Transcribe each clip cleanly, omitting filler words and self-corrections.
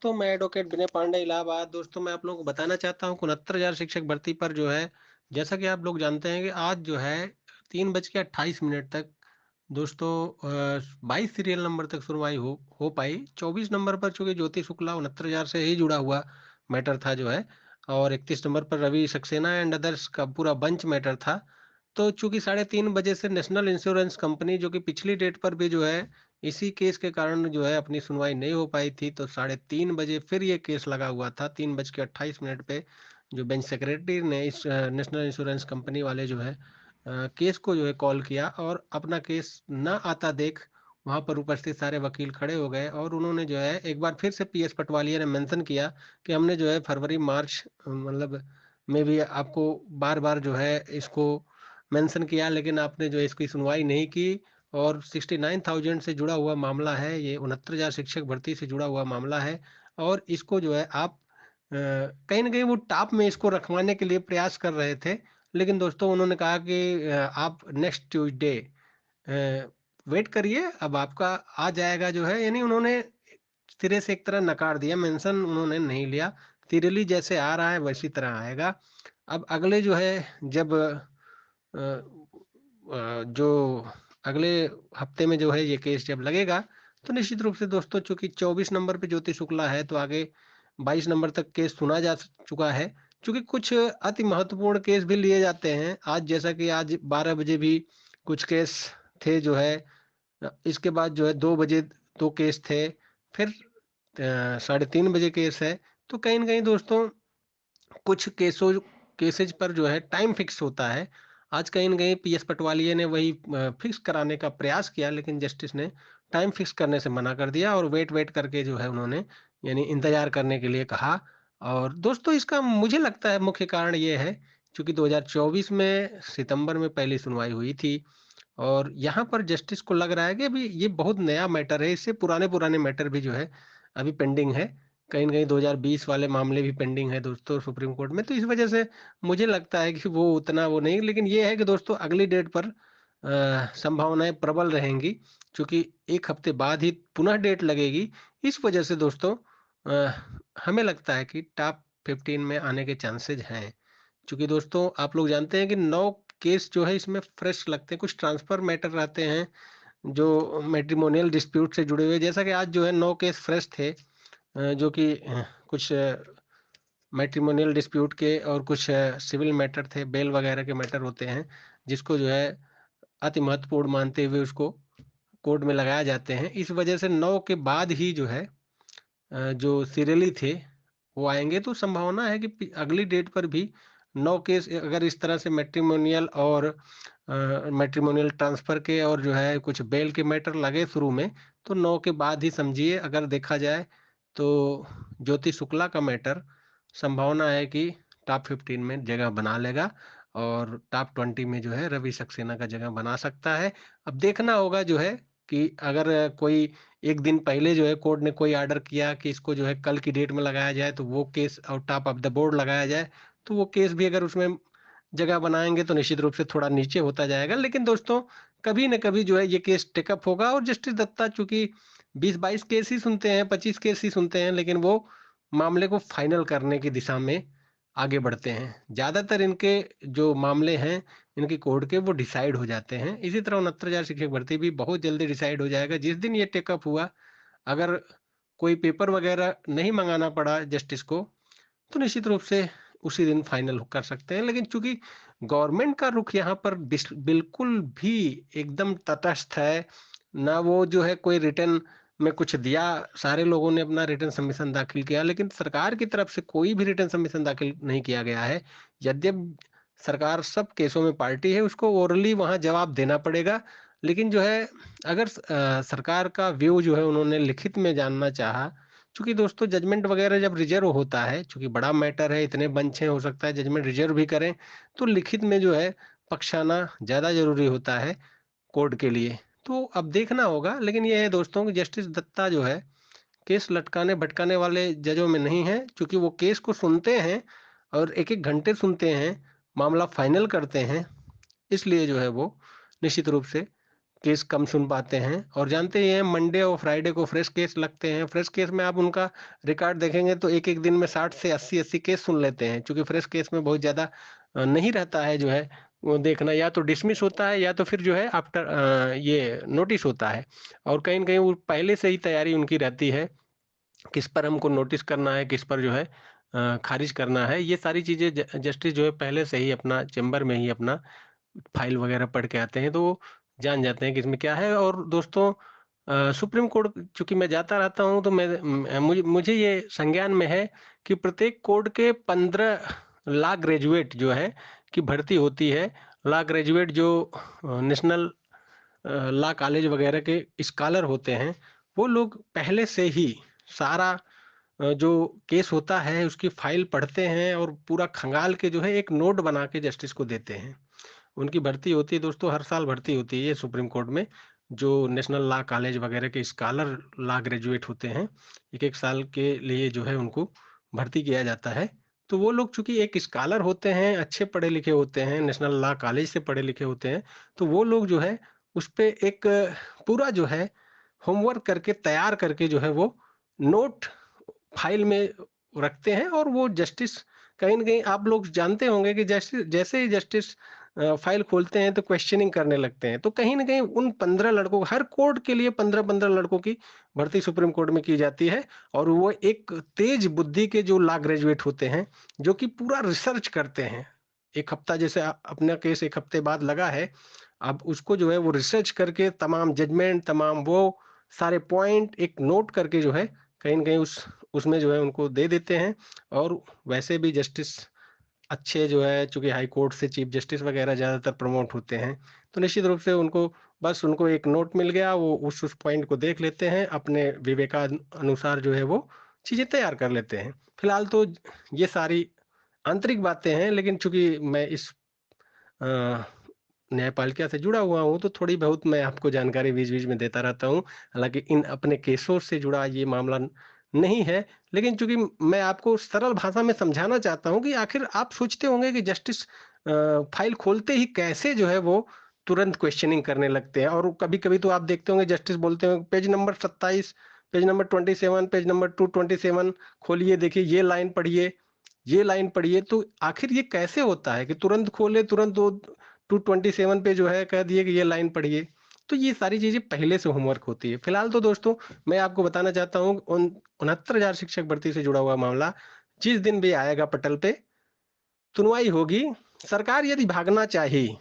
दोस्तों, मैं एडवोकेट विनय पांडे इलाहाबाद। दोस्तों, मैं आप लोगों को बताना चाहता हूँ 69,000 शिक्षक भर्ती पर जो है, जैसा कि आप लोग जानते हैं कि आज जो है 3:28 तक दोस्तों 22 सीरियल नंबर तक सुनवाई हो पाई। 24 नंबर पर चूंकि ज्योति शुक्ला 69,000 से ही जुड़ा हुआ मैटर था जो है, और 31 नंबर पर रवि सक्सेना एंड अदर्स का पूरा बंच मैटर था। तो चूंकि 3:30 बजे से नेशनल इंश्योरेंस कंपनी, जो कि पिछली डेट पर भी जो है इसी केस के कारण जो है अपनी सुनवाई नहीं हो पाई थी, तो 3:30 बजे फिर ये केस लगा हुआ था। 3:28 पे जो बेंच सेक्रेटरी ने इस नेशनल इंश्योरेंस कंपनी वाले जो है केस को जो है कॉल किया, और अपना केस ना आता देख वहां पर उपस्थित सारे वकील खड़े हो गए, और उन्होंने जो है एक बार फिर से पीएस पटवालिया ने मेंशन किया कि हमने जो है फरवरी मार्च मतलब में भी आपको बार बार जो है इसको मेंशन किया, लेकिन आपने जो है इसकी सुनवाई नहीं की। और 69,000 से जुड़ा हुआ मामला है, ये 69,000 शिक्षक भर्ती से जुड़ा हुआ मामला है। और इसको जो है आप कहीं ना कहीं वो टॉप में इसको रखवाने के लिए प्रयास कर रहे थे, लेकिन दोस्तों उन्होंने कहा कि आप नेक्स्ट ट्यूसडे वेट करिए, अब आपका आ जाएगा जो है। यानी उन्होंने सिरे से एक तरह नकार दिया, मेंशन उन्होंने नहीं लिया। सीरियली जैसे आ रहा है वैसी तरह आएगा। अब अगले जो है, जब जो अगले हफ्ते में जो है ये केस जब लगेगा, तो निश्चित रूप से दोस्तों, चूंकि 24 नंबर पे ज्योति शुक्ला है, तो आगे 22 नंबर तक केस सुना जा चुका है। चूंकि कुछ अति महत्वपूर्ण केस भी लिए जाते हैं आज, जैसा कि आज 12 बजे भी कुछ केस थे जो है। इसके बाद जो है 2 बजे 2 केस थे, फिर 3:30 बजे केस है। तो कहीं ना कहीं दोस्तों, कुछ केसेज पर जो है टाइम फिक्स होता है। आज कहीं न कहीं पीएस पटवालिया ने वही फिक्स कराने का प्रयास किया, लेकिन जस्टिस ने टाइम फिक्स करने से मना कर दिया, और वेट करके जो है उन्होंने यानी इंतजार करने के लिए कहा। और दोस्तों, इसका मुझे लगता है मुख्य कारण ये है, चूँकि 2024 में सितंबर में पहली सुनवाई हुई थी, और यहाँ पर जस्टिस को लग रहा है कि अभी ये बहुत नया मैटर है, इससे पुराने-पुराने मैटर भी जो है अभी पेंडिंग है। कहीं न कहीं 2020 वाले मामले भी पेंडिंग है दोस्तों सुप्रीम कोर्ट में। तो इस वजह से मुझे लगता है कि वो उतना वो नहीं, लेकिन ये है कि दोस्तों अगली डेट पर संभावनाएँ प्रबल रहेंगी, क्योंकि 1 हफ्ते बाद ही पुनः डेट लगेगी। इस वजह से दोस्तों अ, हमें लगता है कि टॉप 15 में आने के चांसेज़ हैं। चूँकि दोस्तों आप लोग जानते हैं कि 9 केस जो है इसमें फ्रेश लगते हैं, कुछ ट्रांसफर मैटर रहते हैं, जो मैट्रिमोनियल डिस्प्यूट से जुड़े हुए। जैसा कि आज जो है 9 केस फ्रेश थे, जो कि कुछ मैट्रिमोनियल डिस्प्यूट के, और कुछ सिविल मैटर थे, बेल वगैरह के मैटर होते हैं, जिसको जो है अति महत्वपूर्ण मानते हुए उसको कोर्ट में लगाया जाते हैं। इस वजह से 9 के बाद ही जो है जो सीरियली थे वो आएँगे, तो संभावना है कि अगली डेट पर भी 9 केस अगर इस तरह से मैट्रिमोनियल और मैट्रिमोनियल ट्रांसफ़र के, और जो है कुछ बेल के मैटर लगे शुरू में, तो 9 के बाद ही समझिए, अगर देखा जाए तो ज्योति शुक्ला का मैटर संभावना है कि टॉप 15 में जगह बना लेगा, और टॉप 20 में जो है रवि सक्सेना का जगह बना सकता है। अब देखना होगा जो है कि अगर कोई एक दिन पहले जो है कोर्ट ने कोई ऑर्डर किया कि इसको जो है कल की डेट में लगाया जाए, तो वो केस और टॉप ऑफ द बोर्ड लगाया जाए, तो वो केस भी अगर उसमें जगह बनाएँगे तो निश्चित रूप से थोड़ा नीचे होता जाएगा। लेकिन दोस्तों, कभी न कभी जो है ये केस टेक अप होगा, और जस्टिस दत्ता चूँकि 20-22 केस ही सुनते हैं, 25 केस ही सुनते हैं, लेकिन वो मामले को फाइनल करने की दिशा में आगे बढ़ते हैं। ज़्यादातर इनके जो मामले हैं, इनकी कोर्ट के, वो डिसाइड हो जाते हैं। इसी तरह 69,000 शिक्षक भर्ती भी बहुत जल्दी डिसाइड हो जाएगा। जिस दिन ये टेक अप हुआ, अगर कोई पेपर वगैरह नहीं मँगाना पड़ा जस्टिस को, तो निश्चित रूप से उसी दिन फाइनल कर सकते हैं। लेकिन चूँकि गवर्नमेंट का रुख यहाँ पर बिल्कुल भी एकदम तटस्थ है, ना वो जो है कोई रिटर्न में कुछ दिया, सारे लोगों ने अपना रिटर्न सबमिशन दाखिल किया, लेकिन सरकार की तरफ से कोई भी रिटर्न सबमिशन दाखिल नहीं किया गया है। यद्यप सरकार सब केसों में पार्टी है, उसको ओरली वहाँ जवाब देना पड़ेगा। लेकिन जो है, अगर सरकार का व्यू जो है उन्होंने लिखित में जानना चाहा, चूँकि दोस्तों जजमेंट वगैरह जब रिज़र्व होता है, चूँकि बड़ा मैटर है, इतने बेंच हैं, हो सकता है जजमेंट रिज़र्व भी करें, तो लिखित में जो है पक्ष आना ज़्यादा ज़रूरी होता है कोर्ट के लिए। तो अब देखना होगा, लेकिन ये है दोस्तों कि जस्टिस दत्ता जो है, केस लटकाने-भटकाने वाले जजों में नहीं हैं, चूँकि वो केस को सुनते हैं और 1-1 घंटे सुनते हैं, मामला फाइनल करते हैं, इसलिए जो है वो निश्चित रूप से केस कम सुन पाते हैं और जानते ही हैं मंडे और फ्राइडे को फ्रेश केस लगते हैं। फ्रेश केस में आप उनका रिकॉर्ड देखेंगे तो एक-एक दिन में 60 से 80-80 केस सुन लेते हैं। चूँकि फ्रेश केस में बहुत ज़्यादा नहीं रहता है जो है वो देखना, या तो डिसमिस होता है या तो फिर जो है आफ्टर ये नोटिस होता है। और कहीं न कहीं वो पहले से ही तैयारी उनकी रहती है, किस पर हमको नोटिस करना है, किस पर जो है खारिज करना है। ये सारी चीज़ें जस्टिस जो है पहले से ही अपना चैम्बर में ही अपना फाइल वगैरह पढ़ के आते हैं, तो वो जान जाते हैं कि इसमें क्या है। और दोस्तों सुप्रीम कोर्ट चूँकि मैं जाता रहता हूँ, तो मुझे मुझे ये संज्ञान में है कि प्रत्येक कोर्ट के 15 लॉ ग्रेजुएट जो है की भर्ती होती है। लॉ ग्रेजुएट जो नेशनल लॉ कॉलेज वगैरह के स्कॉलर होते हैं, वो लोग पहले से ही सारा जो केस होता है उसकी फाइल पढ़ते हैं और पूरा खंगाल के जो है एक नोट बना के जस्टिस को देते हैं। उनकी भर्ती होती है दोस्तों, हर साल भर्ती होती है ये सुप्रीम कोर्ट में। जो नेशनल लॉ कॉलेज वगैरह के स्कॉलर लॉ ग्रेजुएट होते हैं, 1-1 साल के लिए जो है उनको भर्ती किया जाता है। तो वो लोग चूँकि एक स्कॉलर होते हैं, अच्छे पढ़े-लिखे होते हैं, नेशनल लॉ कॉलेज से पढ़े-लिखे होते हैं, तो वो लोग जो है उसपे एक पूरा जो है होमवर्क करके तैयार करके जो है वो नोट फाइल में रखते हैं। और वो जस्टिस कहीं न कहीं आप लोग जानते होंगे कि जैसे ही जस्टिस फाइल खोलते हैं तो क्वेश्चनिंग करने लगते हैं। तो कहीं न कहीं उन 15 लड़कों हर कोर्ट के लिए 15-15 लड़कों की भर्ती सुप्रीम कोर्ट में की जाती है। और वो एक तेज बुद्धि के जो लॉ ग्रेजुएट होते हैं, जो कि पूरा रिसर्च करते हैं। 1 हफ्ता जैसे अपना केस 1 हफ्ते बाद लगा है, अब उसको जो है वो रिसर्च करके तमाम जजमेंट, तमाम वो सारे पॉइंट एक नोट करके जो है कहीं न कहीं उसमें जो है उनको दे देते हैं। और वैसे भी जस्टिस अच्छे जो है चूँकि हाई कोर्ट से चीफ जस्टिस वगैरह ज़्यादातर प्रमोट होते हैं, तो निश्चित रूप से उनको एक नोट मिल गया, वो उस पॉइंट को देख लेते हैं, अपने अनुसार जो है वो चीज़ें तैयार कर लेते हैं। फिलहाल तो ये सारी आंतरिक बातें हैं, लेकिन चूँकि मैं इस अ, न्यायपालिका से जुड़ा हुआ हूँ, तो थोड़ी बहुत मैं आपको जानकारी बीच-बीच में देता रहता हूँ। हालाँकि इन अपने केसों से जुड़ा ये मामला नहीं है, लेकिन चूँकि मैं आपको सरल भाषा में समझाना चाहता हूँ कि आखिर आप सोचते होंगे कि जस्टिस फाइल खोलते ही कैसे जो है वो तुरंत क्वेश्चनिंग करने लगते हैं। और कभी-कभी तो आप देखते होंगे जस्टिस बोलते हैं page number 27, page number 27, page number 227 खोलिए, देखिए ये लाइन पढ़िए। तो आखिर ये कैसे होता है कि तुरंत खोले, तुरंत वो 227 पे जो है कह दिए कि ये लाइन पढ़िए। तो ये सारी चीज़ें पहले से होमवर्क होती है। फिलहाल तो दोस्तों मैं आपको बताना चाहता हूँ 69,000 शिक्षक भर्ती से जुड़ा हुआ मामला जिस दिन भी आएगा पटल पे, सुनवाई होगी। सरकार यदि भागना चाही,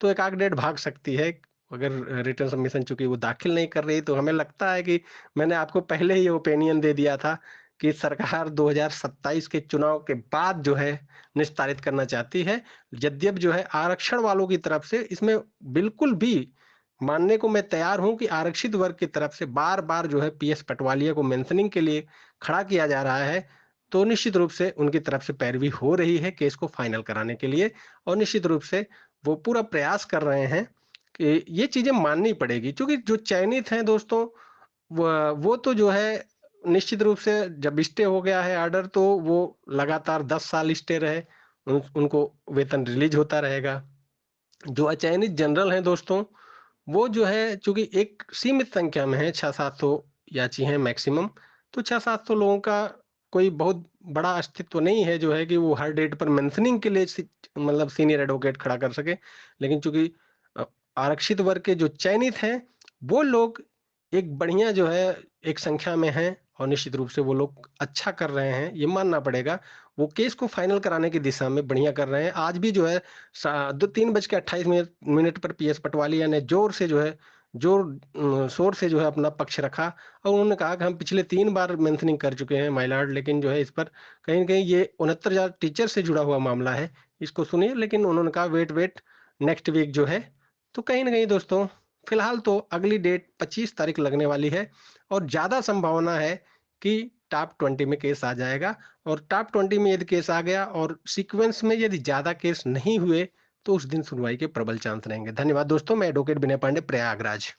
तो 1 आध डेढ़ भाग सकती है। अगर रिटर्न सबमिशन चूँकि वो दाखिल नहीं कर रही, तो हमें लगता है कि मैंने आपको पहले ही ओपिनियन दे दिया था कि सरकार 2027 के चुनाव के बाद जो है निस्तारित करना चाहती है। यद्यप जो है आरक्षण वालों की तरफ से इसमें बिल्कुल भी मानने को मैं तैयार हूँ कि आरक्षित वर्ग की तरफ से बार-बार जो है पीएस पटवालिया को मेंशनिंग के लिए खड़ा किया जा रहा है। तो निश्चित रूप से उनकी तरफ से पैरवी हो रही है केस को फाइनल कराने के लिए। और निश्चित रूप से वो पूरा प्रयास कर रहे हैं कि ये चीज़ें माननी पड़ेगी, क्योंकि जो चयनित हैं दोस्तों, वो तो जो है निश्चित रूप से जब स्टे हो गया है ऑर्डर, तो वो लगातार 10 साल स्टे रहे, उनको वेतन रिलीज़ होता रहेगा। जो अचयनित जनरल हैं दोस्तों, वो जो है चूँकि एक सीमित संख्या में है, 600-700 याची हैं मैक्सिमम, तो 600-700 लोगों का कोई बहुत बड़ा अस्तित्व नहीं है जो है कि वो हर डेट पर मेंशनिंग के लिए मतलब सीनियर एडवोकेट खड़ा कर सके। लेकिन चूँकि अ, आरक्षित वर्ग के जो चयनित हैं, वो लोग एक बढ़िया जो है एक संख्या में हैं और निश्चित रूप से वो लोग अच्छा कर रहे हैं, ये मानना पड़ेगा। वो केस को फाइनल कराने की दिशा में बढ़िया कर रहे हैं। आज भी जो है सा दो 3:28 मिनट पर पीएस पटवालिया ने शोर से जो है अपना पक्ष रखा। और उन्होंने कहा कि हम पिछले 3 बार मेंशनिंग कर चुके हैं माय लॉर्ड, लेकिन जो है इस पर कहीं न कहीं ये 69,000 टीचर से जुड़ा हुआ मामला है, इसको सुनिए। लेकिन उन्होंने कहा वेट नेक्स्ट वीक जो है। तो कहीं न कहीं दोस्तों फिलहाल तो अगली डेट 25 तारीख लगने वाली है और ज़्यादा संभावना है कि टॉप 20 में केस आ जाएगा। और टॉप 20 में यदि केस आ गया और सीक्वेंस में यदि ज़्यादा केस नहीं हुए, तो उस दिन सुनवाई के प्रबल चांस रहेंगे। धन्यवाद दोस्तों, मैं एडवोकेट विनय पांडे, प्रयागराज।